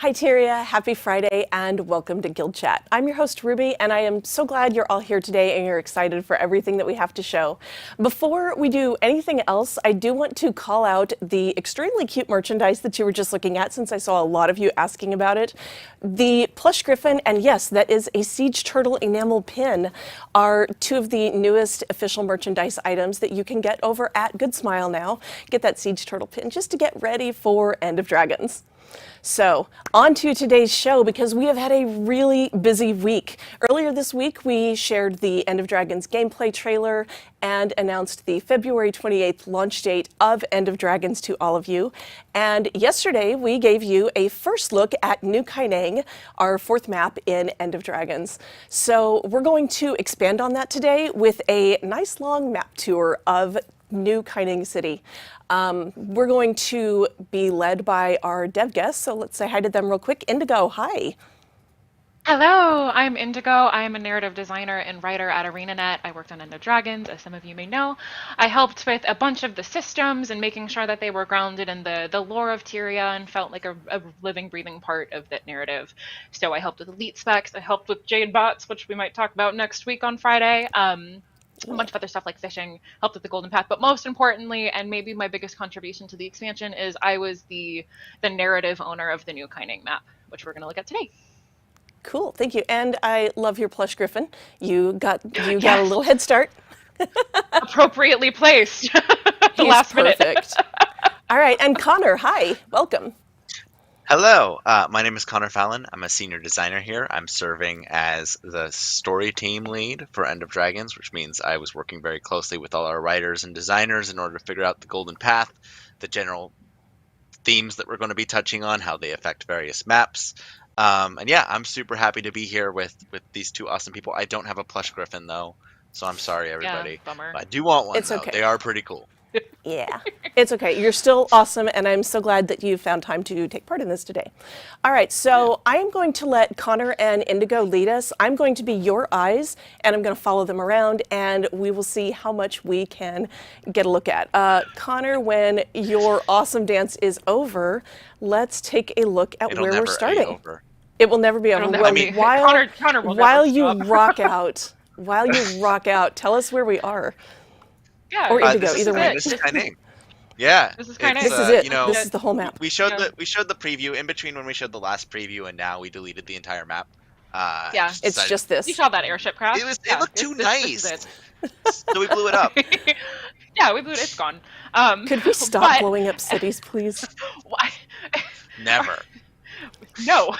Hi Tyria, happy Friday and welcome to Guild Chat. I'm your host Ruby and I am so glad you're all here today and you're excited for everything that we have to show. Before we do anything else, I do want to call out the extremely cute merchandise that you were just looking at since I saw a lot of you asking about it. The plush griffin and yes, that is a siege turtle enamel pin are two of the newest official merchandise items that you can get over at Good Smile now. Get that siege turtle pin just to get ready for End of Dragons. So, on to today's show because we have had a really busy week. Earlier this week, we shared the End of Dragons gameplay trailer and announced the February 28th launch date of End of Dragons to all of you. And yesterday, we gave you a first look at New Kaineng, our fourth map in End of Dragons. So, we're going to expand on that today with a nice long map tour of New Kaineng City. We're going to be led by our dev guests, so let's say hi to them real quick. Indigo, hi. Hello, I'm Indigo. I am a narrative designer and writer at ArenaNet. I worked on End of Dragons, as some of you may know. I helped with a bunch of the systems and making sure that they were grounded in the lore of Tyria and felt like a living, breathing part of that narrative. So I helped with elite specs, I helped with Jade bots, which we might talk about next week on Friday. A bunch of other stuff like fishing, helped with the Golden Path, but most importantly, and maybe my biggest contribution to the expansion, is I was the narrative owner of the new Kaineng map, which we're going to look at today. Cool, thank you. And I love your plush griffin. You got a little head start. Appropriately placed. The last minute. Perfect. All right, and Connor, hi, welcome. Hello, my name is Connor Fallon. I'm a senior designer here. I'm serving as the story team lead for End of Dragons, which means I was working very closely with all our writers and designers in order to figure out the Golden Path, the general themes that we're going to be touching on, how they affect various maps. And yeah, I'm super happy to be here with these two awesome people. I don't have a plush griffin though, so I'm sorry everybody. Yeah, bummer. But I do want one It's though. okay. They are pretty cool. Yeah, it's okay. You're still awesome, and I'm so glad that you found time to take part in this today. All right, so I am going to let Connor and Indigo lead us. I'm going to be your eyes, and I'm going to follow them around, and we will see how much we can get a look at. Connor, when your awesome dance is over, let's take a look at It'll where never we're starting. be over. It will never be over. It'll never Well, be. while Connor will while never you stop. rock out, tell us where we are. Yeah, Or Indigo, this either is way. This is Kaineng. Yeah, This is Kaineng. This is it. You know, This is the whole map. we showed Yeah. the preview in between when we showed the last preview, and now we deleted the entire map. Yeah. Just It's decided- just this. You saw that airship crash? It looked too This nice, is so we blew it up. it. Yeah, we blew it. It's gone. Could we stop but- blowing up cities, please? Why? Never. No.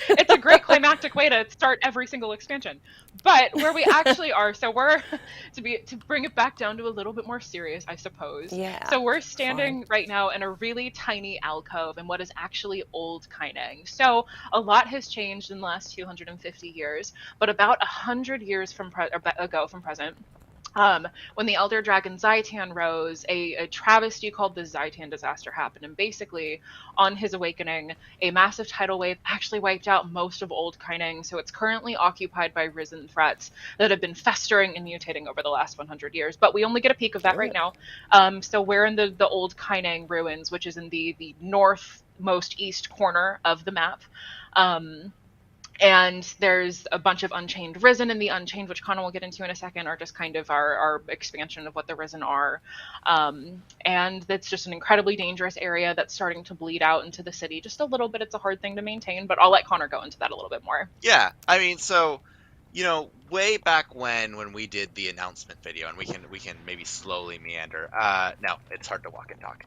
It's a great climactic way to start every single expansion. But where we actually are, so we're to bring it back down to a little bit more serious, I suppose. Yeah, So we're standing right now in a really tiny alcove in what is actually old Kaineng. So a lot has changed in the last 250 years, but about 100 years ago from present, when the elder dragon Zaitan rose, a travesty called the Zaitan disaster happened, and basically, on his awakening, a massive tidal wave actually wiped out most of old Kaineng, so it's currently occupied by risen threats that have been festering and mutating over the last 100 years, but we only get a peek of that right now. So we're in the old Kaineng Ruins, which is in the northmost east corner of the map. And there's a bunch of Unchained Risen, and the Unchained, which Connor will get into in a second, are just kind of our expansion of what the Risen are. And it's just an incredibly dangerous area that's starting to bleed out into the city just a little bit. It's a hard thing to maintain, but I'll let Connor go into that a little bit more. Yeah, I mean, so way back when we did the announcement video, and we can maybe slowly meander. No, it's hard to walk and talk.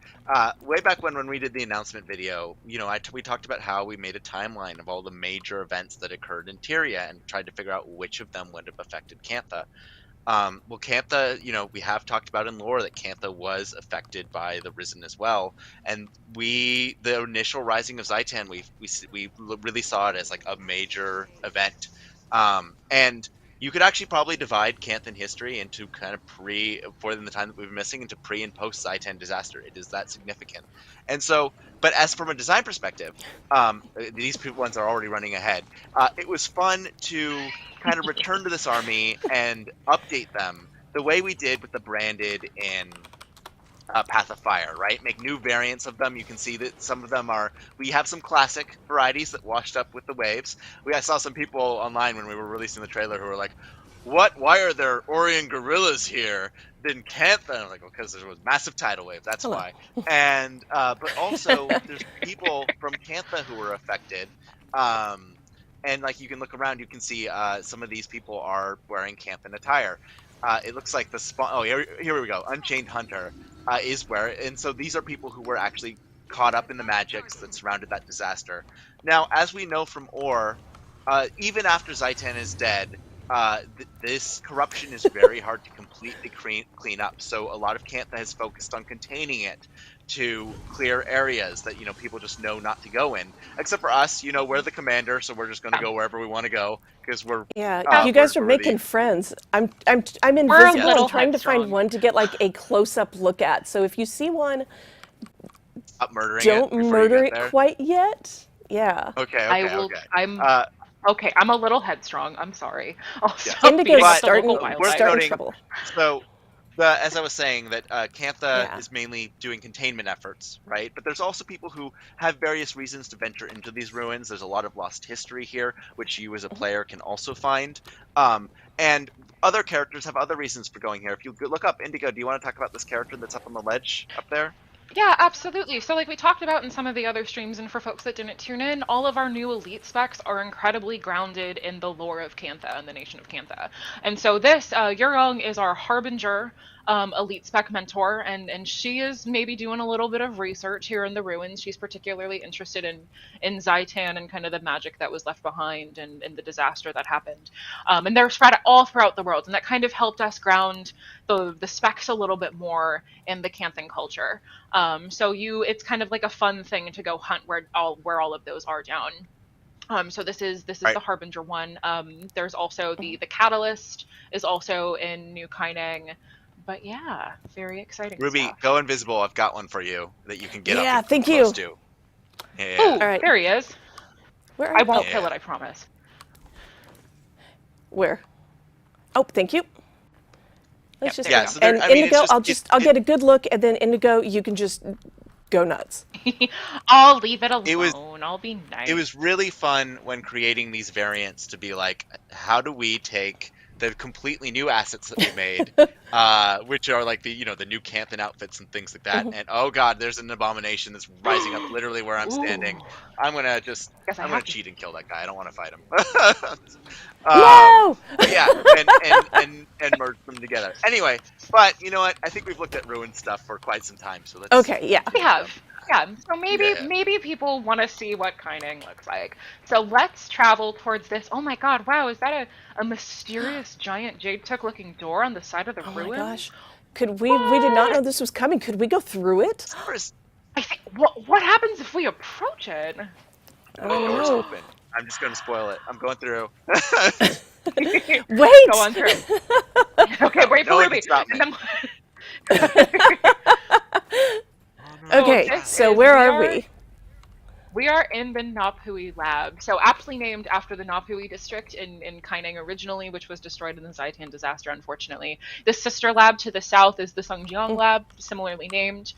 Way back when we did the announcement video, we talked about how we made a timeline of all the major events that occurred in Tyria and tried to figure out which of them would have affected Cantha. Well, Cantha, we have talked about in lore that Cantha was affected by the Risen as well, and the initial rising of Zaitan, we really saw it as like a major event. And you could actually probably divide Canthan history into kind of for the time that we've been missing, into pre and post Zaitan disaster. It is that significant. And so, but as from a design perspective, these ones are already running ahead. It was fun to kind of return to this army and update them the way we did with the branded in Path of Fire, right? Make new variants of them. You can see that some of them are. We have some classic varieties that washed up with the waves. I saw some people online when we were releasing the trailer who were like, "What? Why are there Orion gorillas here? Then Cantha?" And I'm like, "Well, because there was massive tidal wave. That's Hello. why." And but also there's people from Cantha who were affected. And like you can look around, you can see some of these people are wearing Canthan attire. It looks like the spawn. Oh, here we go. Unchained Hunter is where, and so these are people who were actually caught up in the magics that surrounded that disaster. Now, as we know from Or, even after Zaitan is dead, this corruption is very hard to completely clean up. So a lot of Cantha has focused on containing it to clear areas that people just know not to go in. Except for us, we're the commander, so we're just going to go wherever we want to go because we're Yeah, you guys are we're making the, friends. I'm We're a invisible. little I'm trying to find headstrong. one to get like a close-up look at. So if you see one, Stop murdering don't it before murder you get it there. quite yet. Yeah. Okay. I will. Okay. I'm okay. I'm a little headstrong. I'm sorry. Also, Yeah. Indigo's beating up the starting local wildlife. Worth starting noting, trouble. So, as I was saying, that Cantha Yeah. is mainly doing containment efforts, right? But there's also people who have various reasons to venture into these ruins. There's a lot of lost history here, which you as a player can also find. And other characters have other reasons for going here. If you look up Indigo, do you want to talk about this character that's up on the ledge up there? Yeah, absolutely. So like we talked about in some of the other streams, and for folks that didn't tune in, all of our new elite specs are incredibly grounded in the lore of Cantha and the nation of Cantha. And so this, Yurong is our Harbinger elite spec mentor, and she is maybe doing a little bit of research here in the ruins. She's particularly interested in Zaitan and kind of the magic that was left behind and the disaster that happened. And they're spread all throughout the world, and that kind of helped us ground the specs a little bit more in the Canthan culture. So it's kind of like a fun thing to go hunt where all of those are down. So this is Right. the Harbinger one. There's also the Catalyst is also in New Kaineng. But yeah, very exciting Ruby, stuff. go invisible. I've got one for you that you can get Yeah, up thank close you. to. Yeah. Oh, All right. there he is. Where are I you? won't Yeah. kill it, I promise. Where? Oh, thank you. Let's Yep, just there Yeah, we go. so there, and I mean, Indigo, it's I'll get a good look, and then Indigo, you can just go nuts. I'll leave it alone. It was- I'll be nice. it was really fun when creating these variants to be like, how do we take the completely new assets that we made, which are like the new Canthan outfits and things like that. And oh god, there's an abomination that's rising up literally where I'm standing. Ooh. I'm gonna just Guess I I'm have gonna to. cheat and kill that guy. I don't want to fight him. No! But yeah, and merge them together. Anyway, but you know what? I think we've looked at ruined stuff for quite some time, so let's. Okay, yeah. We have. Yeah, so maybe Yeah. people want to see what Kaineng looks like. So let's travel towards this. Oh my god, wow, is that a mysterious giant jade took looking door on the side of the Oh ruin? my gosh. Could we did not know this was coming. Could we go through it? Doors, I think what happens if we approach it? I don't doors know. open. I'm just gonna spoil it. I'm going through. Wait! Go on through. Okay, wait No for one Ruby. can stop me. And then- Okay, this so is- where are we? We are in the Naphui Lab, so aptly named after the Naphui district in Kaineng originally, which was destroyed in the Zaitan disaster, unfortunately. The sister lab to the south is the Seongjung Lab, similarly named.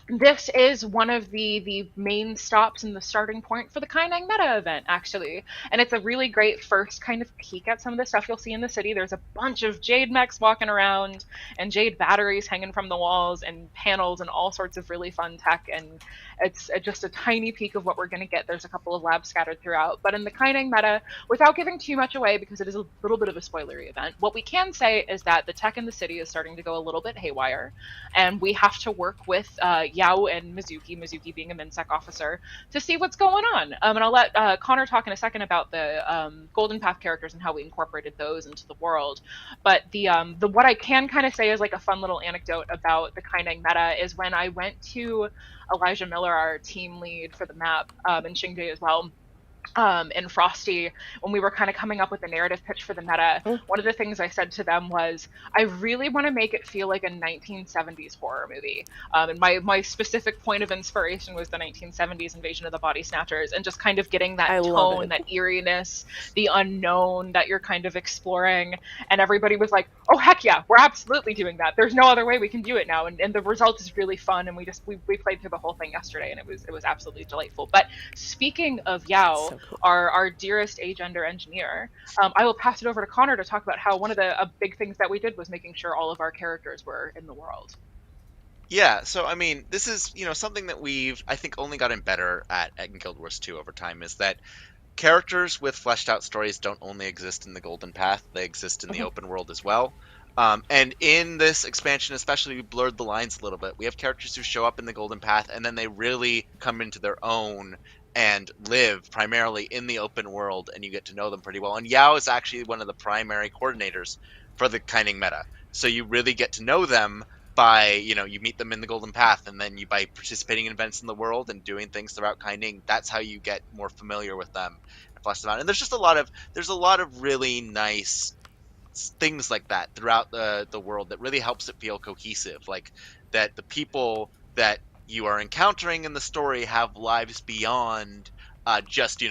This is one of the main stops and the starting point for the Kaineng meta event, actually. And it's a really great first kind of peek at some of the stuff you'll see in the city. There's a bunch of Jade mechs walking around and Jade batteries hanging from the walls and panels and all sorts of really fun tech. And it's just a tiny peek of what we're going to get. There's a couple of labs scattered throughout. But in the Kaineng meta, without giving too much away, because it is a little bit of a spoilery event, what we can say is that the tech in the city is starting to go a little bit haywire. And we have to work with Yao and Mizuki being a MinSec officer, to see what's going on. And I'll let Connor talk in a second about the Golden Path characters and how we incorporated those into the world. But the what I can kind of say is like a fun little anecdote about the Kaineng meta is when I went to Elijah Miller, our team lead for the map, and Shing Jea as well. in Frosty, when we were kind of coming up with the narrative pitch for the meta, one of the things I said to them was, I really want to make it feel like a 1970s horror movie. And my specific point of inspiration was the 1970s Invasion of the Body Snatchers, and just kind of getting that I love tone, it. that eeriness, the unknown that you're kind of exploring. And everybody was like, oh, heck yeah, we're absolutely doing that. There's no other way we can do it now. And the result is really fun. And we played through the whole thing yesterday, and it was absolutely delightful. But speaking of Yao, So cool. our dearest agender engineer, I will pass it over to Connor to talk about how one of the big things that we did was making sure all of our characters were in the world. Yeah, so I mean, this is, something that we've, I think, only gotten better at in Guild Wars 2 over time, is that characters with fleshed out stories don't only exist in the Golden Path, they exist in the open world as well. And in this expansion, especially, we blurred the lines a little bit. We have characters who show up in the Golden Path, and then they really come into their own and live primarily in the open world, and you get to know them pretty well. And Yao is actually one of the primary coordinators for the Kaineng meta. So you really get to know them by, you meet them in the Golden Path, and then by participating in events in the world and doing things throughout Kaineng, that's how you get more familiar with them and flesh them out. And there's just a lot of really nice things like that throughout the world that really helps it feel cohesive, like that the people that you are encountering in the story have lives beyond just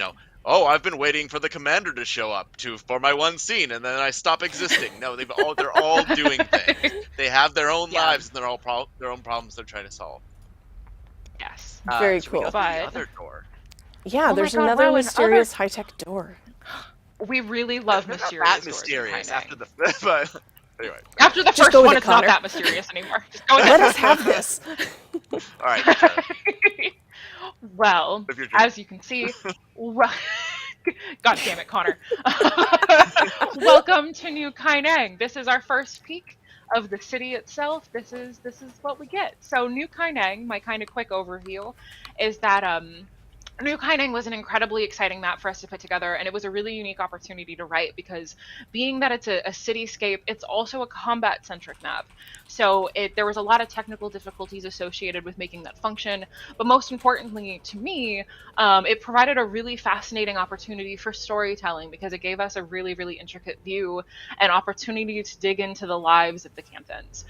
oh, I've been waiting for the commander to show up for my one scene and then I stop existing. No, they're all doing things. They have their own lives and their own problems they're trying to solve. Yes. Very should we go cool. through the other door? Yeah, Oh there's my God, another wow, mysterious high-tech door. We really love They're mysterious not that doors in mysterious Kaineng. after the but anyway. After the Just first go with one, it, it's not Connor. that mysterious anymore. Just go with Let it. us have this. All right. Well, Live your dream. as you can see, God damn it, Connor. Welcome to New Kaineng. This is our first peek of the city itself. This is what we get. So New Kaineng, my kind of quick overview, is that New Kaineng was an incredibly exciting map for us to put together, and it was a really unique opportunity to write because being that it's a cityscape, it's also a combat-centric map. So there was a lot of technical difficulties associated with making that function, but most importantly to me, it provided a really fascinating opportunity for storytelling because it gave us a really, really intricate view and opportunity to dig into the lives of the Canthans.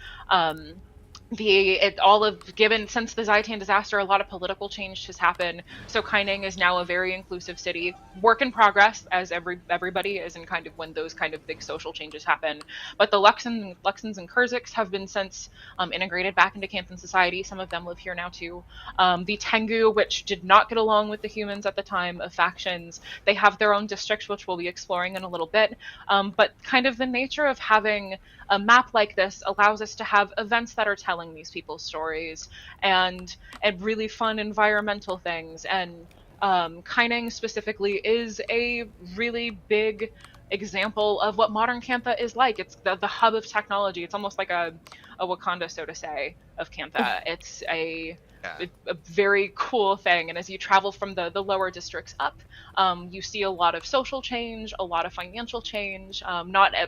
Since the Zaitan disaster, a lot of political change has happened. So Kaineng is now a very inclusive city. Work in progress, as everybody is, in kind of when those kind of big social changes happen. But the Luxons and Kurziks have been since integrated back into Canthan society. Some of them live here now too. The Tengu, which did not get along with the humans at the time of factions, they have their own districts, which we'll be exploring in a little bit. But kind of the nature of having a map like this allows us to have events that are telling these people's stories and really fun environmental things. And Kaineng specifically is a really big example of what modern Cantha is like. It's the hub of technology. It's almost like a Wakanda, so to say, of Cantha. It's a very cool thing. And as you travel from the lower districts up, you see a lot of social change, a lot of financial change.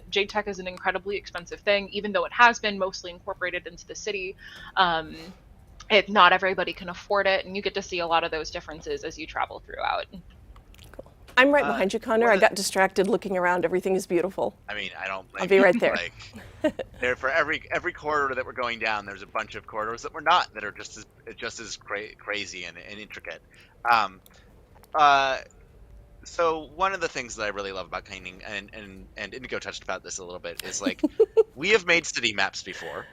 Jade Tech is an incredibly expensive thing, even though it has been mostly incorporated into the city. Not everybody can afford it, and you get to see a lot of those differences as you travel throughout. I'm right behind you, Connor. I got distracted looking around. Everything is beautiful. I mean, I don't blame I'll be right there. There for every corridor that we're going down, there's a bunch of corridors that we're not, that are just as crazy and intricate. So one of the things that I really love about Kaineng, and Indigo touched about this a little bit, is like we have made city maps before.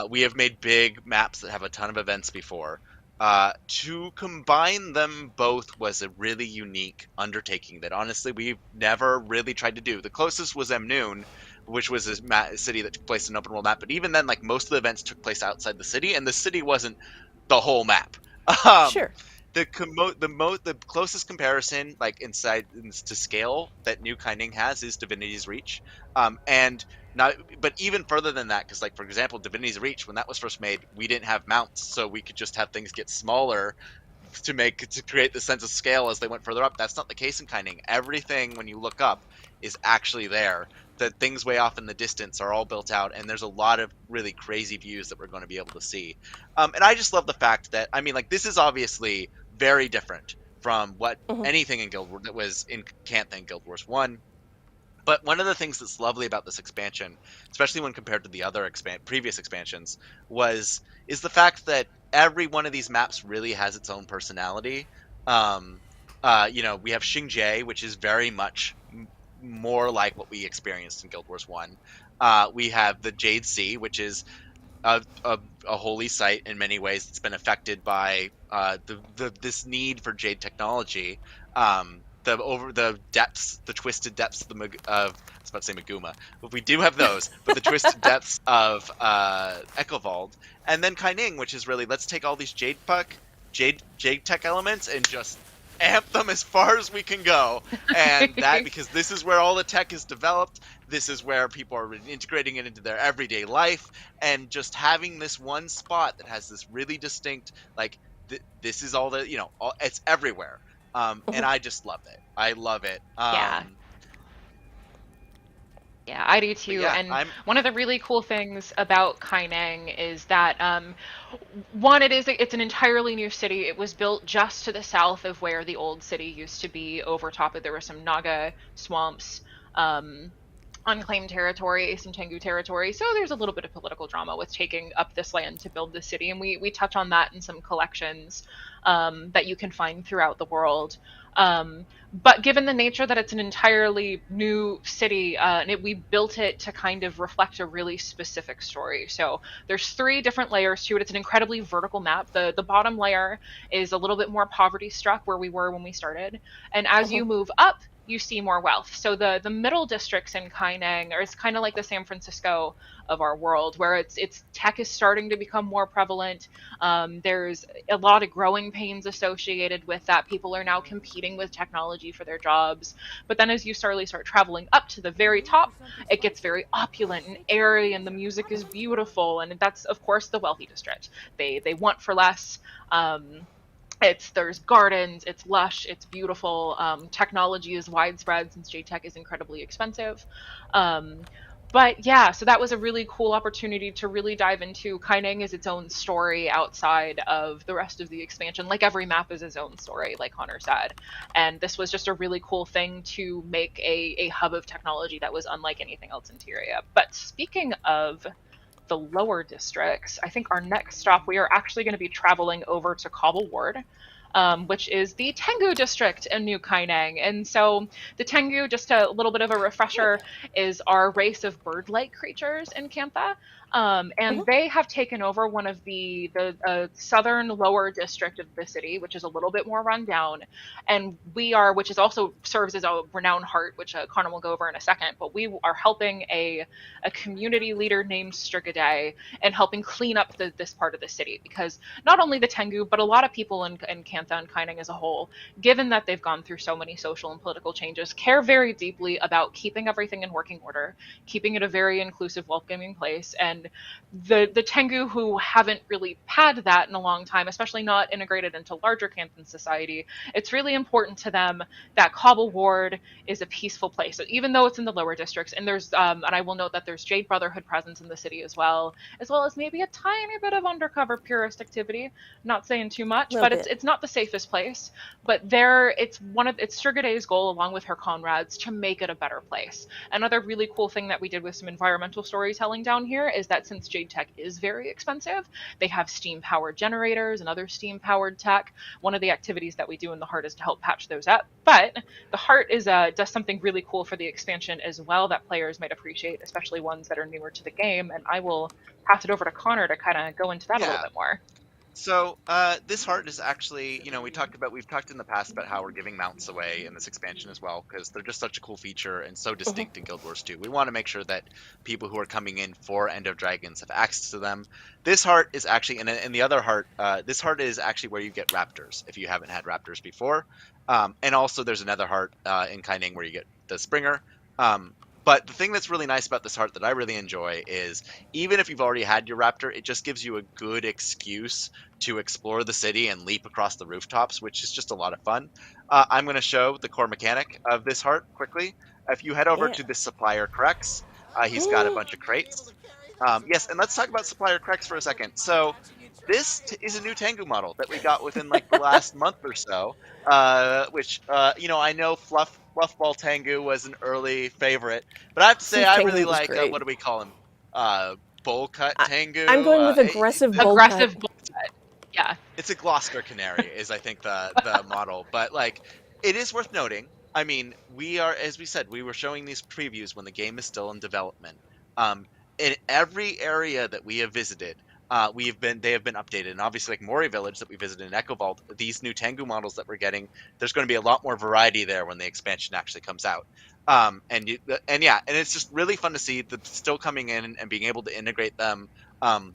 We have made big maps that have a ton of events before. To combine them both was a really unique undertaking that honestly we've never really tried to do. The closest was Noon, which was a city that took place in an open world map, but even then, like, most of the events took place outside the city, and the city wasn't the whole map. Sure. The closest comparison, like to scale, that New Kaineng has is Divinity's Reach, but even further than that, because, like, for example, Divinity's Reach, when that was first made, we didn't have mounts, so we could just have things get smaller to create the sense of scale as they went further up. That's not the case in Kaineng. Everything, when you look up, is actually there. The things way off in the distance are all built out, and there's a lot of really crazy views that we're going to be able to see. And I just love the fact that, I mean, like, this is obviously very different from what Mhm. anything in Guild Wars that was in Cantha and Guild Wars 1. But one of the things that's lovely about this expansion, especially when compared to the other previous expansions, is the fact that every one of these maps really has its own personality. Um, we have Shing Jea, which is very much more like what we experienced in Guild Wars 1. We have the Jade Sea, which is a holy site in many ways that's been affected by this need for jade technology. The depths, the twisted depths of I was about to say Maguma, but we do have those, but the twisted depths of Ekovald, and then Kaineng, which is really, let's take all these jade tech elements and just amp them as far as we can go, and that because this is where all the tech is developed, this is where people are integrating it into their everyday life, and just having this one spot that has this really distinct, like, this is all the, it's everywhere. And Mhm. I just love it. I love it. Yeah. Yeah, I do But too. yeah, And one of the really cool things about Kaineng is that one, it's an entirely new city. It was built just to the south of where the old city used to be. Over top of there were some Naga swamps, um, unclaimed territory, some Tengu territory. So there's a little bit of political drama with taking up this land to build the city, and we touch on that in some collections that you can find throughout the world. But given the nature that it's an entirely new city, we built it to kind of reflect a really specific story. So there's 3 different layers to it. It's an incredibly vertical map. The bottom layer is a little bit more poverty struck where we were when we started, and as you Mhm. move up, you see more wealth. So the middle districts in Kaineng are, it's kind of like the San Francisco of our world, where it's tech is starting to become more prevalent. There's a lot of growing pains associated with that. People are now competing with technology for their jobs. But then as you slowly start traveling up to the very top, it gets very opulent and airy, and the music is beautiful. And that's, of course, the wealthy district. They want for less. There's gardens, it's lush, it's beautiful. Technology is widespread since Jade Tech is incredibly expensive. Um, but yeah, so that was a really cool opportunity to really dive into. Kaineng is its own story outside of the rest of the expansion. Like every map is its own story, like Connor said. And this was just a really cool thing to make a hub of technology that was unlike anything else in Tyria. But speaking of the lower districts, I think our next stop, we are actually going to be traveling over to Kabul Ward, which is the Tengu district in New Kaineng. And so the Tengu, just a little bit of a refresher, is our race of bird-like creatures in Cantha. And Mhm. they have taken over one of the southern lower district of the city, which is a little bit more rundown. And which is also serves as a renowned heart, which Connor will go over in a second. But we are helping a community leader named Strigaday and helping clean up this part of the city, because not only the Tengu, but a lot of people in Cantha and Kaineng as a whole, given that they've gone through so many social and political changes, care very deeply about keeping everything in working order, keeping it a very inclusive, welcoming place. And the Tengu who haven't really had that in a long time, especially not integrated into larger Canthan society, it's really important to them that Kabul Ward is a peaceful place. So even though it's in the lower districts, and and I will note that there's Jade Brotherhood presence in the city as well as maybe a tiny bit of undercover purist activity. Not saying too A much, little but bit. it's not the safest place. But it's Strigaday's goal, along with her comrades, to make it a better place. Another really cool thing that we did with some environmental storytelling down here is that since Jade Tech is very expensive, they have steam powered generators and other steam powered tech. One of the activities that we do in the heart is to help patch those up. But the heart does something really cool for the expansion as well that players might appreciate, especially ones that are newer to the game. And I will pass it over to Connor to kind of go into that a little yeah. bit more. So this heart is actually, we've talked in the past about how we're giving mounts away in this expansion as well, because they're just such a cool feature and so Mhm. distinct in Guild Wars 2. We want to make sure that people who are coming in for End of Dragons have access to them. This heart is actually, and the other heart, this heart is actually where you get raptors if you haven't had raptors before. And also there's another heart in Kaineng where you get the Springer. Um, but the thing that's really nice about this heart that I really enjoy is even if you've already had your raptor, it just gives you a good excuse to explore the city and leap across the rooftops, which is just a lot of fun. I'm going to show the core mechanic of this heart quickly. If you head over Yeah. to this supplier Crex, he's got a bunch of crates. Yes, and let's talk about supplier Crex for a second. So is a new Tengu model that we got within like the last month or so. Which you know, I know Fluffball Tengu was an early favorite, but I have to say Steve I Tengu really was like great. what do we call him? Bowl cut I, I'm Tengu. going with aggressive bowl cut. Aggressive bullshit. Yeah. It's a Gloucester Canary is I think the model, but like it is worth noting. I mean, we are, as we said, we were showing these previews when the game is still in development. Um, in every area that we have visited, they have been updated, and obviously like Mori Village that we visited in Echo Vault, these new Tengu models that we're getting, there's going to be a lot more variety there when the expansion actually comes out. And yeah, and it's just really fun to see them still coming in and being able to integrate them. Um,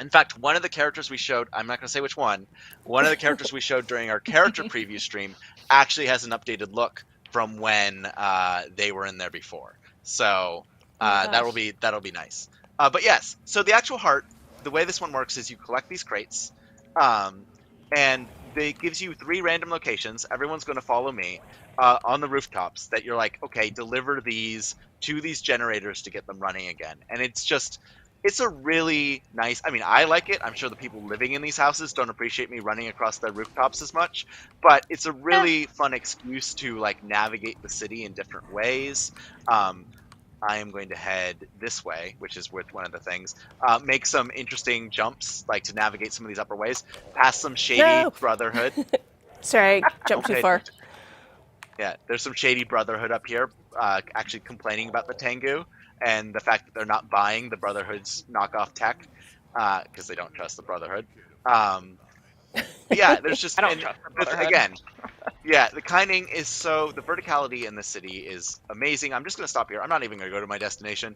in fact, one of the characters we showed, I'm not going to say which one of the characters we showed during our character preview stream actually has an updated look from when they were in there before. So Oh my gosh. that'll be nice. But yes, so the actual heart, the way this one works is you collect these crates, and it gives you 3 random locations. Everyone's going to follow me on the rooftops that you're like, okay, deliver these to these generators to get them running again. And it's a really nice, I mean, I like it. I'm sure the people living in these houses don't appreciate me running across their rooftops as much, but it's a really fun excuse to like navigate the city in different ways. I am going to head this way, which is with one of the things. Make some interesting jumps, like to navigate some of these upper ways. Past some shady No. brotherhood. Sorry, I jumped too Okay. far. Yeah, there's some shady brotherhood up here, actually complaining about the Tengu and the fact that they're not buying the Brotherhood's knockoff tech because they don't trust the Brotherhood. But yeah, there's just I don't trust the Brotherhood. again, yeah, the the verticality in the city is amazing. I'm just gonna stop here. I'm not even gonna go to my destination,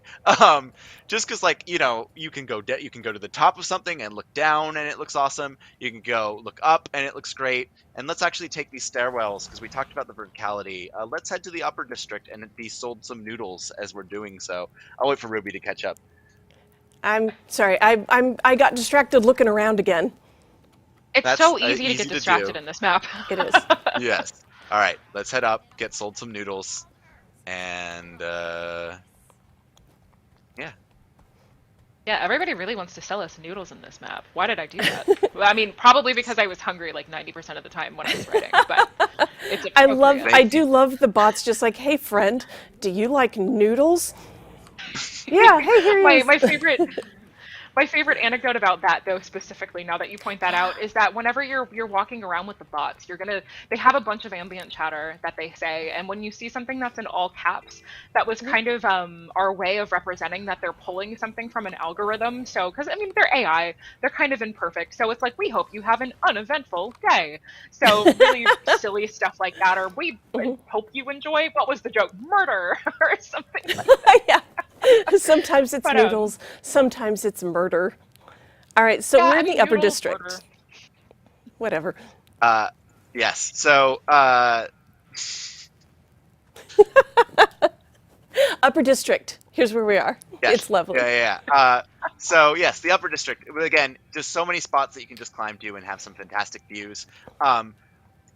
just because like you know you can go to the top of something and look down and it looks awesome. You can go look up and it looks great. And let's actually take these stairwells because we talked about the verticality. Let's head to the upper district and be sold some noodles as we're doing so. I'll wait for Ruby to catch up. I'm sorry. I got distracted looking around again. It's That's, so easy to easy get to distracted do. in this map. It is. Yes. All right, let's head up, get sold some noodles, and yeah. Yeah, everybody really wants to sell us noodles in this map. Why did I do that? Well, I mean, probably because I was hungry like 90% of the time when I was writing, but it's appropriate. I do love the bots just like, hey friend, do you like noodles? Yeah, hey, here he is. My favorite anecdote about that, though, specifically, now that you point that out, is that whenever you're walking around with the bots, they have a bunch of ambient chatter that they say, and when you see something that's in all caps, that was kind of our way of representing that they're pulling something from an algorithm. So, because I mean, they're AI, they're kind of imperfect, so it's like, we hope you have an uneventful day. So really silly stuff like that, or we hope you enjoy, what was the joke, murder, or something like that. Yeah. Sometimes it's noodles, sometimes it's murder. All right, so we're in the upper district. Murder. Whatever. Yes. So upper district. Here's where we are. Yes. It's lovely. Yeah. So yes, the upper district. Again, just so many spots that you can just climb to and have some fantastic views. An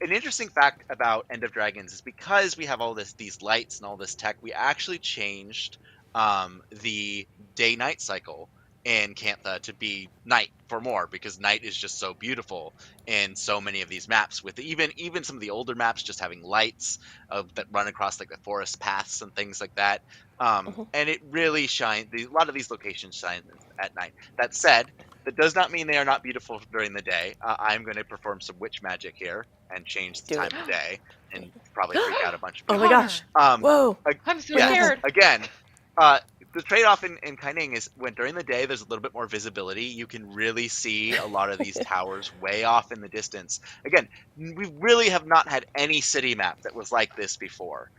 interesting fact about End of Dragons is because we have all these lights and all this tech, we actually changed the day-night cycle in Cantha to be night for more, because night is just so beautiful in so many of these maps, with even some of the older maps just having lights that run across like the forest paths and things like that. And it really shines. A lot of these locations shine at night. That said, that does not mean they are not beautiful during the day. I'm going to perform some witch magic here and change the time of day and probably freak out a bunch of people. Oh my gosh. Whoa. I'm so scared. Again, the trade-off in Kaineng is when during the day there's a little bit more visibility. You can really see a lot of these towers way off in the distance. Again, we really have not had any city map that was like this before.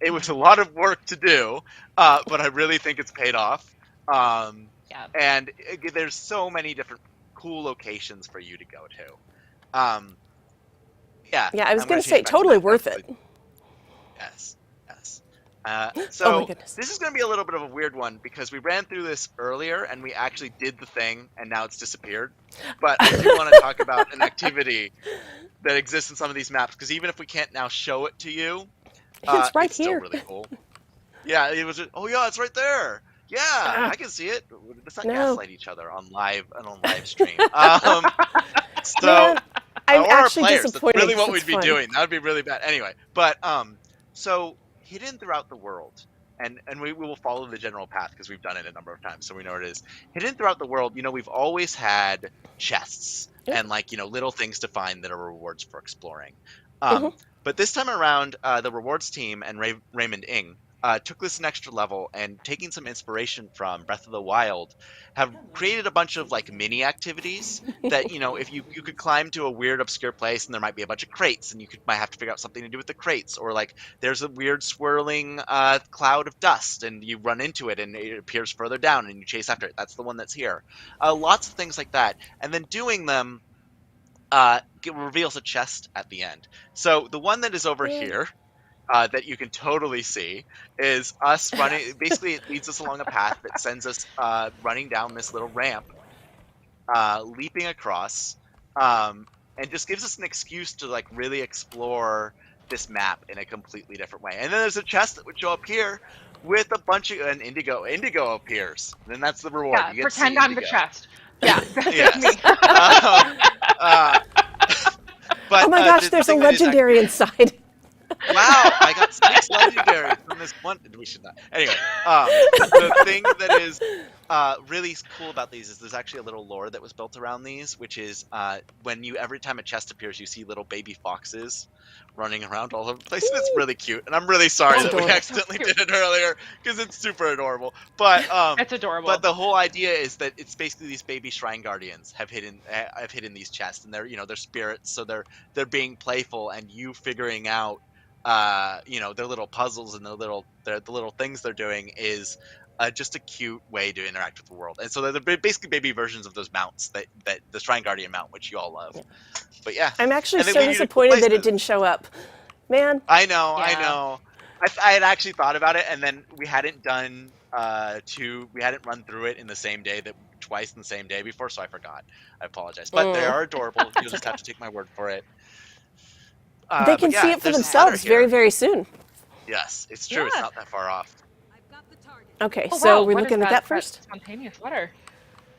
It was a lot of work to do, but I really think it's paid off. And there's so many different cool locations for you to go to. Yeah, I was going to say, totally worth it. Yes. Oh my goodness. This is going to be a little bit of a weird one because we ran through this earlier and we actually did the thing and now it's disappeared. But I do want to talk about an activity that exists in some of these maps, because even if we can't now show it to you, it's right it's here. Still really cool. Yeah, it was. Oh yeah, it's right there. Yeah, Ah, I can see it. Let's not no, gaslight each other on live stream. So man, I'm or our actually players. That's disappointed really because what it's we'd be fun. doing. That would be really bad. Anyway, but so hidden throughout the world, and we will follow the general path because we've done it a number of times, so we know what it is. Hidden throughout the world, we've always had chests Yep. and little things to find that are rewards for exploring. Hmm. Um, but this time around, the rewards team and Raymond Ing. Took this an extra level and taking some inspiration from Breath of the Wild, have created a bunch of mini activities that if you could climb to a weird obscure place and there might be a bunch of crates and might have to figure out something to do with the crates, or there's a weird swirling cloud of dust and you run into it and it appears further down and you chase after it. That's the one that's here. Lots of things like that, and then doing them reveals a chest at the end. So the one that is over here, that you can totally see, is us running. Basically, it leads us along a path that sends us running down this little ramp, leaping across, and just gives us an excuse to really explore this map in a completely different way. And then there's a chest that would show up here with a bunch of an indigo. Indigo appears, and then that's the reward. Yeah, You get to see pretend I'm the indigo. chest. Yeah, that's me. Yes. Um, uh, Oh but my gosh, the there's a thing that is legendary inside. wow, I got 6 legendaries from this one. We should not. Anyway, the thing that is really cool about these is there's actually a little lore that was built around these, which is every time a chest appears, you see little baby foxes running around all over the place, and it's really cute. And I'm really sorry That's that we adorable. accidentally did it earlier because it's super adorable. But It's adorable. but the whole idea is that it's basically these baby shrine guardians have hidden these chests, and they're spirits, so they're being playful, and you figuring out their little puzzles and the little things they're doing is just a cute way to interact with the world. And so they're basically baby versions of those mounts that the Shrine Guardian mount, which you all love. But yeah, I'm actually and they so lead you to cool disappointed that it places. didn't show up. Man, I know, I Yeah. know. I had actually thought about it, and then we hadn't run through it in the same day twice in the same day before, so I forgot. I apologize. But they are adorable. You'll just have to take my word for it. they can But yeah, see it for there's this letter themselves very, here. very soon. Yes, it's true. It's Yeah. not that far off. Okay, Oh, so wow, we're what looking is at that first? spontaneous letter.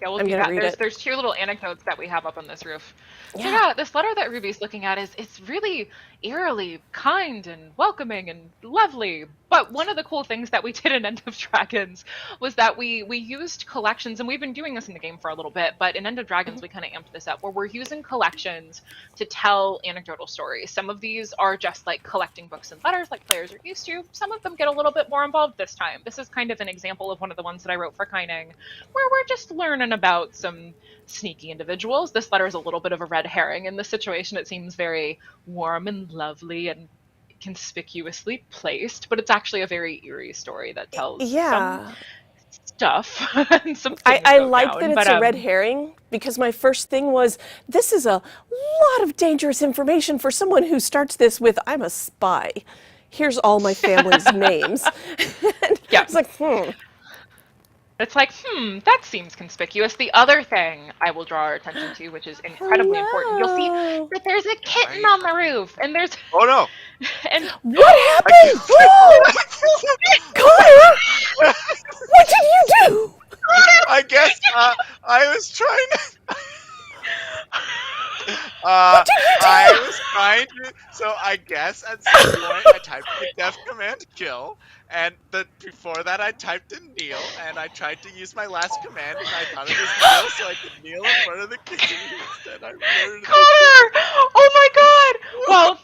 Yeah, we'll I'm do gonna that. read it. There's 2 little anecdotes that we have up on this roof. So Yeah. yeah, this letter that Ruby's looking at it's really eerily kind and welcoming and lovely. But one of the cool things that we did in End of Dragons was that we used collections, and we've been doing this in the game for a little bit, but in End of Dragons we kind of amped this up, where we're using collections to tell anecdotal stories. Some of these are just like collecting books and letters like players are used to. Some of them get a little bit more involved this time. This is kind of an example of one of the ones that I wrote for Kaineng, where we're just learning about some sneaky individuals. This letter is a little bit of a red herring. In this situation, it seems very warm and lovely and conspicuously placed, but it's actually a very eerie story that tells some stuff and some things I go like down. that it's a red herring because my first thing was, this is a lot of dangerous information for someone who starts this with, I'm a spy. Here's all my family's names. Yeah. It's like, It's like, that seems conspicuous. The other thing I will draw our attention to, which is incredibly important, you'll see that there's a kitten on the roof, and there's Oh no! and what happened? Connor! What did you do? I guess I was trying to. I was trying to. So I guess at some point I typed the def command kill, and before that I typed in kneel, and I tried to use my last command, and I thought it was kneel, so I could kneel in front of the kitchen. Instead, I murdered Connor! Oh my god! Well,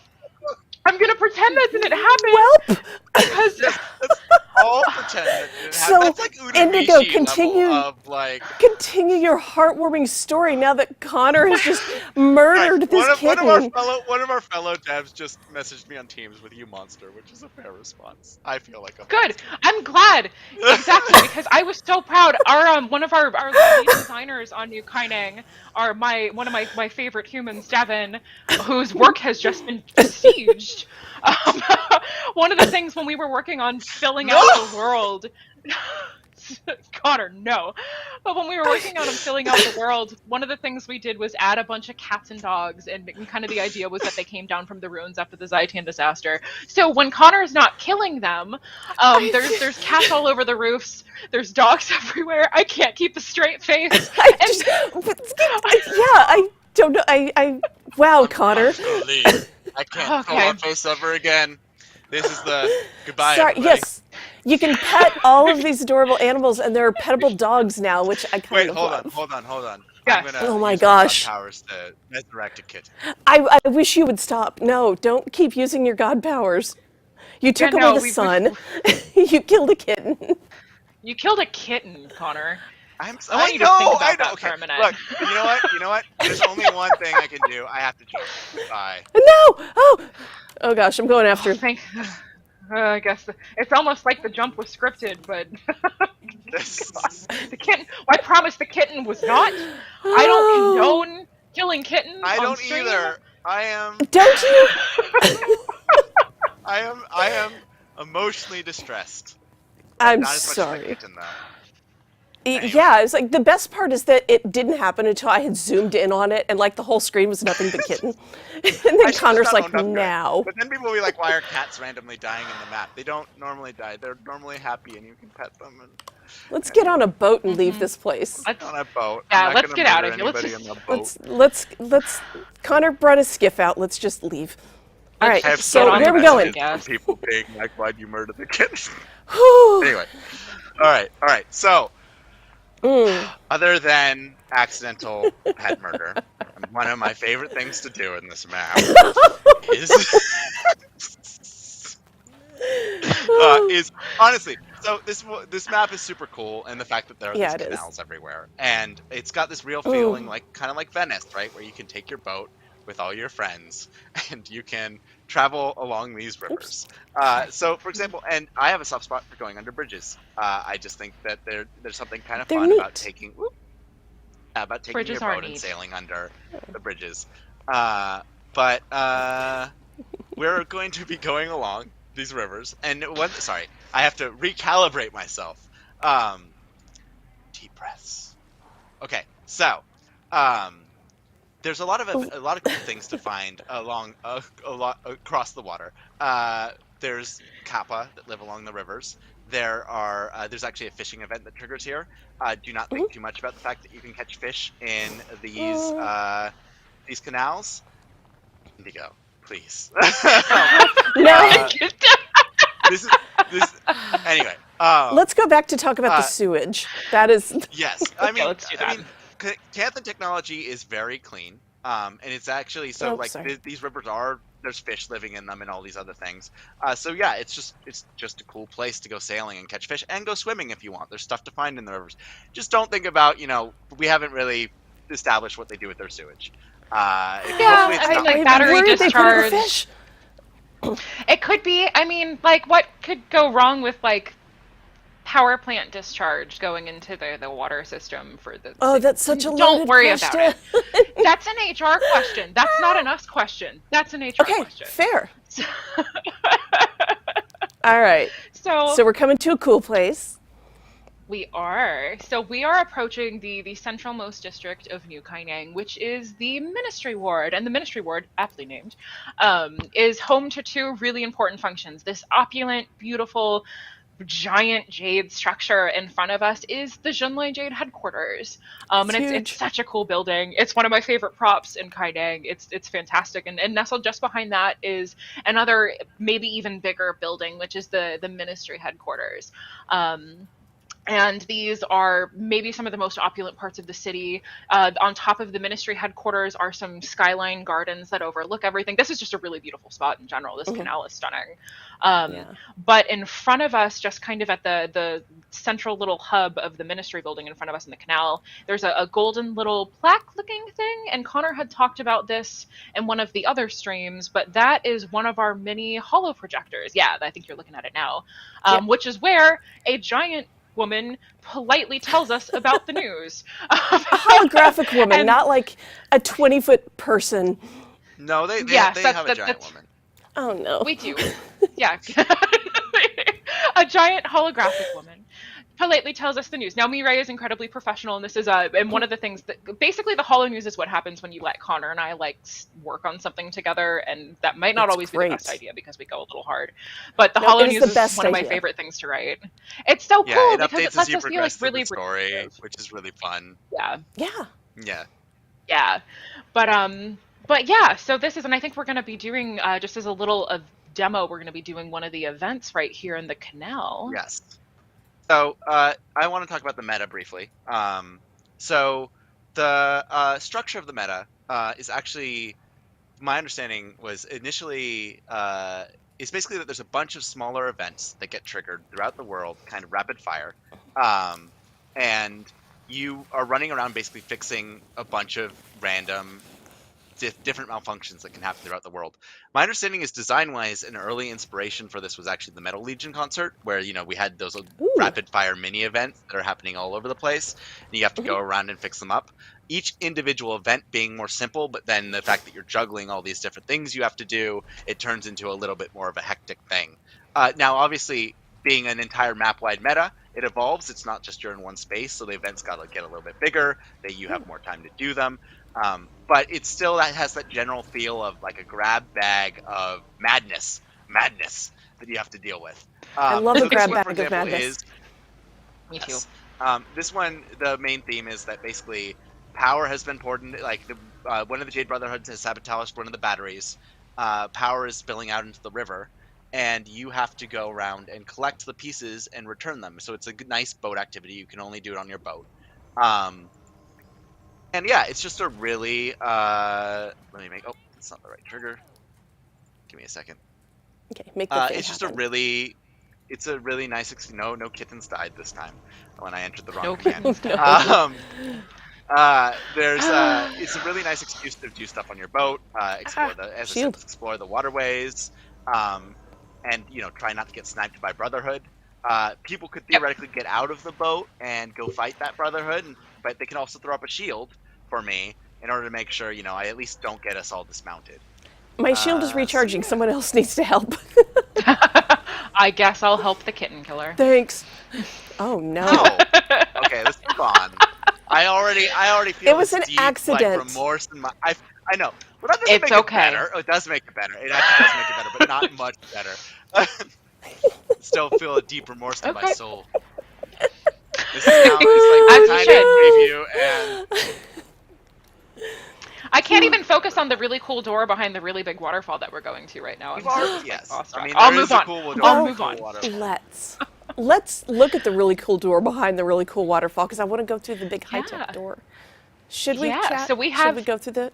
I'm gonna pretend that didn't happen. Welp! Because Let's all pretend that it didn't happen. So, That's like Indigo, Unamishi continue- level of like. Continue your heartwarming story now that Connor has just murdered Right. this kitten. One of our fellow devs just messaged me on Teams with "you monster," which is a fair response. I feel like a good. monster. I'm glad. Exactly, because I was so proud. Our one of our lead designers on New Kaineng are one of my favorite humans, Devin, whose work has just been besieged. One of the things when we were working on filling out the world. Connor, no. But when we were working on and filling out the world, one of the things we did was add a bunch of cats and dogs, and kind of the idea was that they came down from the ruins after the Zaitan disaster. So when Connor's not killing them, there's cats all over the roofs, there's dogs everywhere. I can't keep a straight face. I don't know. Wow, Connor. I can't pull my face ever again. This is the goodbye. Sorry. Everybody. Yes, you can pet all of these adorable animals, and there are petable dogs now, which I kind of love. Hold on. Yes. I'm gonna Oh my use gosh. my god powers to resurrect a kitten. I wish you would stop. No, don't keep using your god powers. You took away the sun. You killed a kitten. You killed a kitten, Connor. I want you to think about that for a minute. Look, you know what? There's only one thing I can do. I have to jump. Goodbye. No! Oh gosh, I'm going after. I guess it's almost like the jump was scripted, but the kitten. I promise the kitten was not. I don't condone killing kittens. I on don't stream. either. I am. Don't you? I am emotionally distressed. I'm Not as much sorry. as the kitten, though. Anyway. Yeah, it's like the best part is that it didn't happen until I had zoomed in on it, and like the whole screen was nothing but kitten. And then Connor's like, now. But then people will be like, why are cats randomly dying in the map? They don't normally die. They're normally happy, and you can pet them. Let's get on a boat and leave this place. On a boat. Yeah, let's get out of here. Let's. Connor brought his skiff out. Let's just leave. All right. have So so where are we going? People being like, why'd you murder the kitten? Whew. Anyway. All right. So. Other than accidental pet murder, one of my favorite things to do in this map is honestly. So this map is super cool, and the fact that there are these canals everywhere, and it's got this real feeling like kind of like Venice, right, where you can take your boat with all your friends, and you can travel along these rivers. So, for example, and I have a soft spot for going under bridges. I just think that there's something kind of fun about taking your boat and sailing under the bridges. But we're going to be going along these rivers, and I have to recalibrate myself. Deep breaths. Okay, so. There's a lot of cool things to find across the water. There's kappa that live along the rivers. There's actually a fishing event that triggers here. Do not think too much about the fact that you can catch fish in these canals. Indigo, please. No. Anyway. Let's go back to talk about the sewage. That is. Yes, I mean, let's do that. Canthan technology is very clean, and it's actually these rivers there's fish living in them and all these other things. So yeah, it's just a cool place to go sailing and catch fish and go swimming if you want. There's stuff to find in the rivers. Just don't think about we haven't really established what they do with their sewage. Battery discharge. It could be. I mean, like, what could go wrong with like power plant discharge going into the water system for the city? That's such a Don't worry question. about it. That's an HR question. That's not an us question. That's an HR question. Fair. All right. So we're coming to a cool place. We are. So we are approaching the centralmost district of New Kaineng, which is the Ministry Ward. And the Ministry Ward, aptly named, is home to two really important functions. This opulent, beautiful, giant jade structure in front of us is the Junlei Jade headquarters. And it's such a cool building. It's one of my favorite props in Kaineng. It's fantastic. And nestled just behind that is another, maybe even bigger building, which is the Ministry headquarters. And these are maybe some of the most opulent parts of the city. On top of the Ministry headquarters are some skyline gardens that overlook everything. This is just a really beautiful spot in general. This canal is stunning. But in front of us, just kind of at the central little hub of the Ministry building in front of us in the canal, there's a golden little plaque-looking thing. And Connor had talked about this in one of the other streams, but that is one of our mini holo projectors. Yeah, I think you're looking at it now, which is where a giant woman politely tells us about the news. A holographic woman, not like a 20-foot person. No, they have a giant woman. Oh no. We do. Yeah. A giant holographic woman politely tells us the news. Now, Mireille is incredibly professional, and this is and one of the things that basically the Hollow News is what happens when you let Connor and I like work on something together, and that might not It's always be the best great. idea because we go a little hard. But the No, Hollow it is News the is best one of my idea. favorite things to write. It's so Yeah, cool it because updates it as lets you us be like progress through really the story, reactive. which is really fun. Yeah, Yeah. Yeah. yeah, but yeah. So this is, and I think we're going to be doing just as a little demo. We're going to be doing one of the events right here in the canal. Yes. So I want to talk about the meta briefly. So the structure of the meta is actually, my understanding was initially, is basically that there's a bunch of smaller events that get triggered throughout the world, kind of rapid fire, and you are running around basically fixing a bunch of random different malfunctions that can happen throughout the world. My understanding is design-wise, an early inspiration for this was actually the Metal Legion concert, where we had those Ooh. rapid-fire mini events that are happening all over the place, and you have to go around and fix them up. Each individual event being more simple, but then the fact that you're juggling all these different things you have to do, it turns into a little bit more of a hectic thing. Now, obviously, being an entire map-wide meta, it evolves. It's not just you're in one space, so the events got to get a little bit bigger, that you have more time to do them. But it still has that general feel of like a grab bag of madness that you have to deal with. I love so a grab this one, for bag of example, madness. is Me too. this one. The main theme is that basically power has been poured into, like one of the Jade Brotherhoods has sabotaged one of the batteries. Power is spilling out into the river, and you have to go around and collect the pieces and return them. So it's a nice boat activity. You can only do it on your boat. And yeah, it's just a really let me make, oh, it's not the right trigger. Give me a second. Okay, make the thing It's just happen. it's a really nice, no kittens died this time when I entered the wrong No command. kittens died. It's a really nice excuse to do stuff on your boat, explore Shield. explore the waterways, and try not to get sniped by Brotherhood. People could theoretically get out of the boat and go fight that Brotherhood, but they can also throw up a shield for me in order to make sure I at least don't get us all dismounted. My shield is so recharging. yeah. Someone else needs to help. I guess I'll help the kitten killer. Thanks. Oh no. Oh, okay, let's move on. I already feel It was this an deep, accident. like, remorse in my. I know. Well, that doesn't It's make okay. it better. Oh, it does make it better. It actually does make it better, but not much better. Still feel a deep remorse in my Okay. soul. This is now it's like As a you tiny preview, and I can't even focus on the really cool door behind the really big waterfall that we're going to right now. I'm just, yes. awestruck. I mean, I'll there is move a on. cool door. I'll Well, move on. Let's look at the really cool door behind the really cool waterfall because I want to go through the big high-tech Yeah. door. Should we Yeah, chat? so we Should have- we go through the?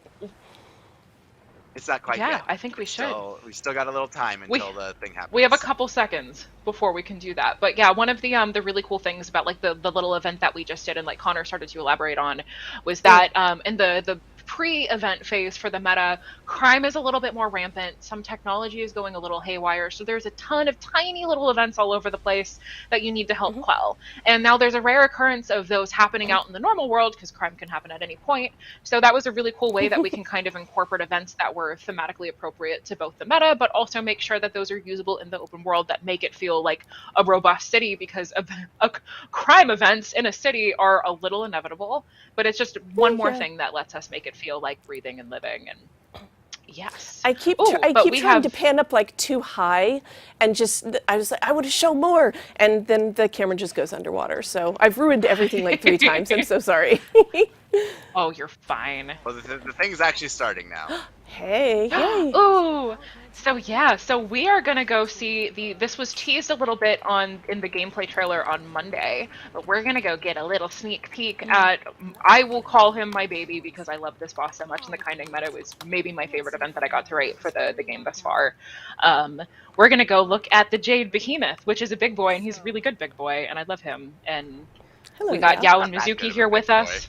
It's not quite Yeah, yet. I think we should. We still got a little time until the thing happens. We have a couple seconds before we can do that. But yeah, one of the really cool things about like the little event that we just did and like Connor started to elaborate on was that in the pre-event phase for the meta, crime is a little bit more rampant. Some technology is going a little haywire. So there's a ton of tiny little events all over the place that you need to help quell. And now there's a rare occurrence of those happening out in the normal world because crime can happen at any point. So that was a really cool way that we can kind of incorporate events that were thematically appropriate to both the meta, but also make sure that those are usable in the open world that make it feel like a robust city because crime events in a city are a little inevitable, but it's just one more thing that lets us make it feel like breathing and living. And yes, I keep but we trying have- to pan up like too high, and I was like, I want to show more, and then the camera just goes underwater. So I've ruined everything like 3 times. I'm so sorry. Oh, you're fine. Well, the thing's actually starting now. Hey, yay. Ooh, so yeah, so we are gonna go see this was teased a little bit in the gameplay trailer on Monday, but we're gonna go get a little sneak peek at, I will call him my baby because I love this boss so much, and the Kaineng meta was maybe my favorite event that I got to write for the game thus far. We're gonna go look at the Jade Behemoth, which is a big boy, and he's a really good big boy, and I love him. And Hello, we got Yao. Yao and Not that good Mizuki of a here big with boy. us.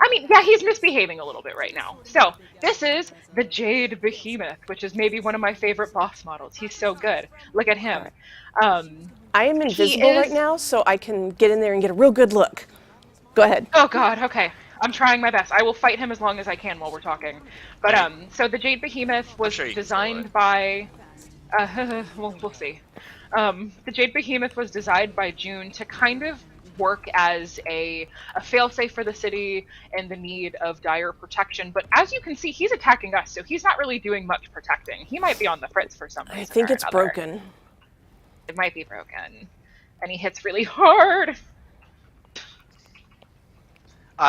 I mean, yeah, he's misbehaving a little bit right now. So, this is the Jade Behemoth, which is maybe one of my favorite boss models. He's so good. Look at him. I am invisible right now, so I can get in there and get a real good look. Go ahead. Oh god, okay. I'm trying my best. I will fight him as long as I can while we're talking. But so the Jade Behemoth was sure you can designed do it. by We'll see. The Jade Behemoth was designed by June to kind of work as a failsafe for the city and the need of dire protection. But as you can see, he's attacking us, so he's not really doing much protecting. He might be on the fritz for some I reason think or it's another. broken. It might be broken. And he hits really hard.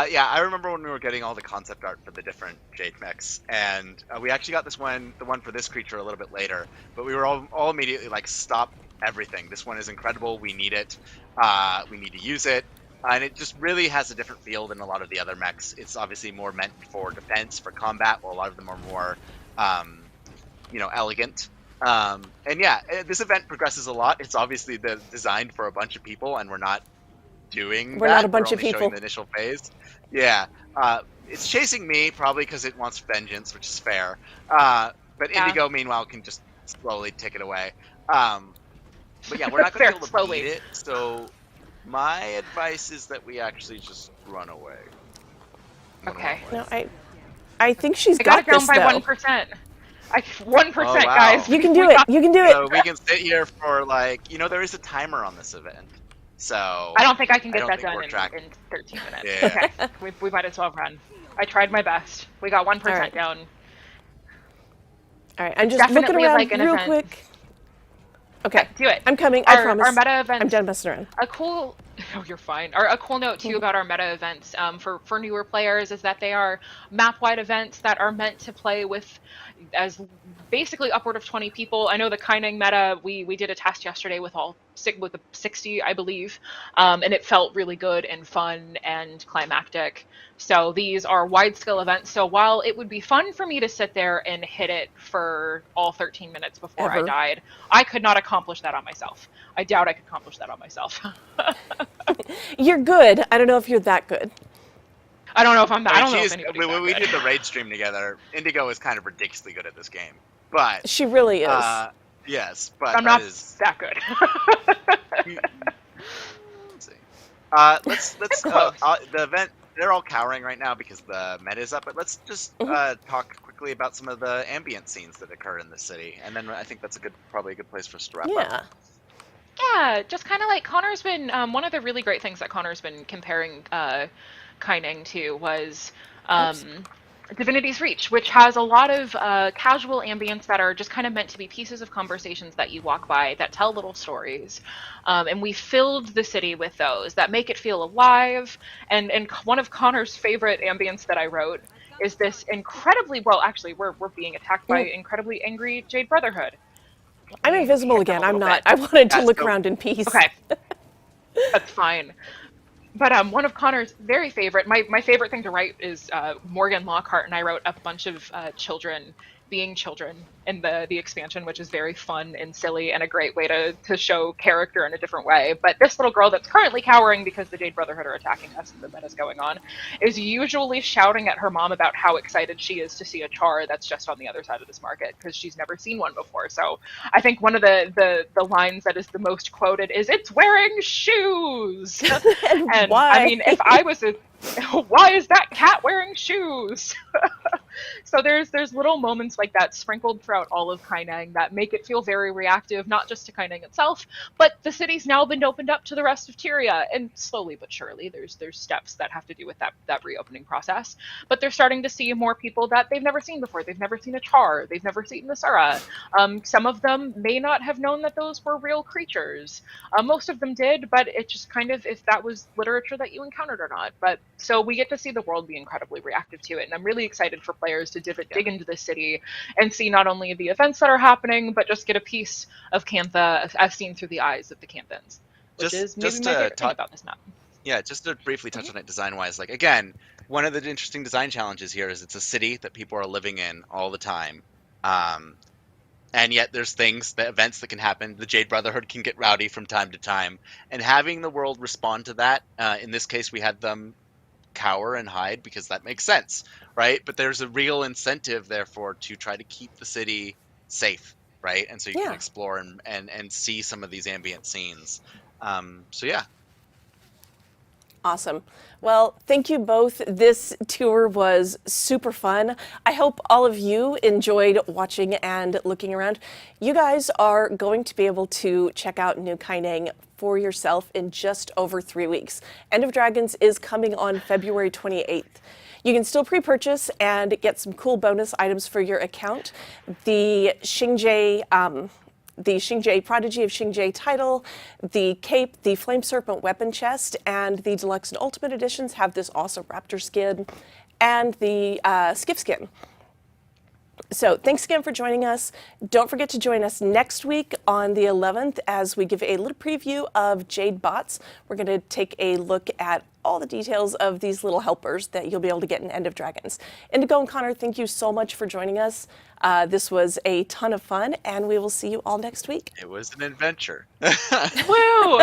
Yeah, I remember when we were getting all the concept art for the different Jade mechs, and we actually got the one for this creature a little bit later, but we were all immediately like, stop everything. This one is incredible. We need it. We need to use it. And it just really has a different feel than a lot of the other mechs. It's obviously more meant for defense, for combat, while a lot of them are more, elegant. And yeah, this event progresses a lot. It's obviously designed for a bunch of people, and we're not doing We're that. not a bunch We're of only showing people. the initial phase. Yeah. It's chasing me, probably because it wants vengeance, which is fair. But Yeah. Indigo, meanwhile, can just slowly take it away. But yeah, we're not going to be able to Slowly. beat it, so my advice is that we actually just run away. Okay. No, I think she's I got got it down this, by though. 1%. 1%, Oh, wow. guys. You can do We it. got- You can do it. So we can sit here for there is a timer on this event. So I don't think I can I get don't that think done we're in tracking. 13 minutes. Yeah. Okay. We might as well run. I tried my best. We got 1% All right. down. All right, I'm just looking Definitely around like an real event. quick. Okay, Do it. I'm coming. I Our promise. meta events. I'm done messing around. A cool. Oh, you're fine. A cool note too about our meta events for newer players is that they are map-wide events that are meant to play with as basically upward of 20 people. I know the Kaineng meta, we did a test yesterday with the 60, I believe, and it felt really good and fun and climactic. So these are wide-scale events. So while it would be fun for me to sit there and hit it for all 13 minutes before I Ever. died, I could not accomplish that on myself. I doubt I could accomplish that on myself. You're good. I don't know if you're that good. I don't know if I'm that. I don't know if She's, anybody's when that we good. did the raid stream together, Indigo is kind of ridiculously good at this game. But She really is. yes, but I'm not that is. that good. Let's see. Let's close. the event. They're all cowering right now because the meta is up. But let's just talk quickly about some of the ambient scenes that occur in the city, and then I think that's probably a good place for us to wrap up. Yeah. Yeah, just kind of like Connor's been one of the really great things that Connor's been comparing Kaineng to was Divinity's Reach, which has a lot of casual ambience that are just kind of meant to be pieces of conversations that you walk by that tell little stories. And we filled the city with those that make it feel alive. And one of Connor's favorite ambience that I wrote is this incredibly, well, actually, we're being attacked by incredibly angry Jade Brotherhood. I'm invisible hit them again. a I'm little not. bit. I wanted to Yeah, look so- around in peace. Okay. That's fine. But one of Connor's very favorite, my favorite thing to write is Morgan Lockhart, and I wrote a bunch of children being children in the expansion, which is very fun and silly and a great way to show character in a different way. But this little girl that's currently cowering because the Jade Brotherhood are attacking us and the meta's going on is usually shouting at her mom about how excited she is to see a char that's just on the other side of this market because she's never seen one before. So I think one of the lines that is the most quoted is, "It's wearing shoes." And why? I mean, if I was why is that cat wearing shoes? So there's little moments like that sprinkled throughout all of Kaineng that make it feel very reactive, not just to Kaineng itself, but the city's now been opened up to the rest of Tyria, and slowly but surely there's steps that have to do with that reopening process. But they're starting to see more people that they've never seen before. They've never seen a char. They've never seen the Sura. Some of them may not have known that those were real creatures. Most of them did, but it just kind of if that was literature that you encountered or not. But so we get to see the world be incredibly reactive to it, and I'm really excited for players to dig into this city and see not only the events that are happening, but just get a piece of Cantha as seen through the eyes of the Canthans, which is maybe my favorite thing about this map. Yeah, just to briefly touch on it design-wise, like again, one of the interesting design challenges here is it's a city that people are living in all the time. And yet there's events that can happen. The Jade Brotherhood can get rowdy from time to time. And having the world respond to that, in this case we had them cower and hide because that makes sense, right? But there's a real incentive, therefore, to try to keep the city safe, right? And so you can explore and see some of these ambient scenes. So yeah. Awesome. Well, thank you both. This tour was super fun. I hope all of you enjoyed watching and looking around. You guys are going to be able to check out New Kaineng for yourself in just over 3 weeks. End of Dragons is coming on February 28th. You can still pre-purchase and get some cool bonus items for your account. The Shing Jea Prodigy of Shing Jea title, the Cape, the Flame Serpent Weapon Chest, and the Deluxe and Ultimate Editions have this awesome raptor skin and the skiff skin. So thanks again for joining us. Don't forget to join us next week on the 11th as we give a little preview of Jade Bots. We're going to take a look at all the details of these little helpers that you'll be able to get in End of Dragons. Indigo and Connor, thank you so much for joining us. This was a ton of fun, and we will see you all next week. It was an adventure. Woo!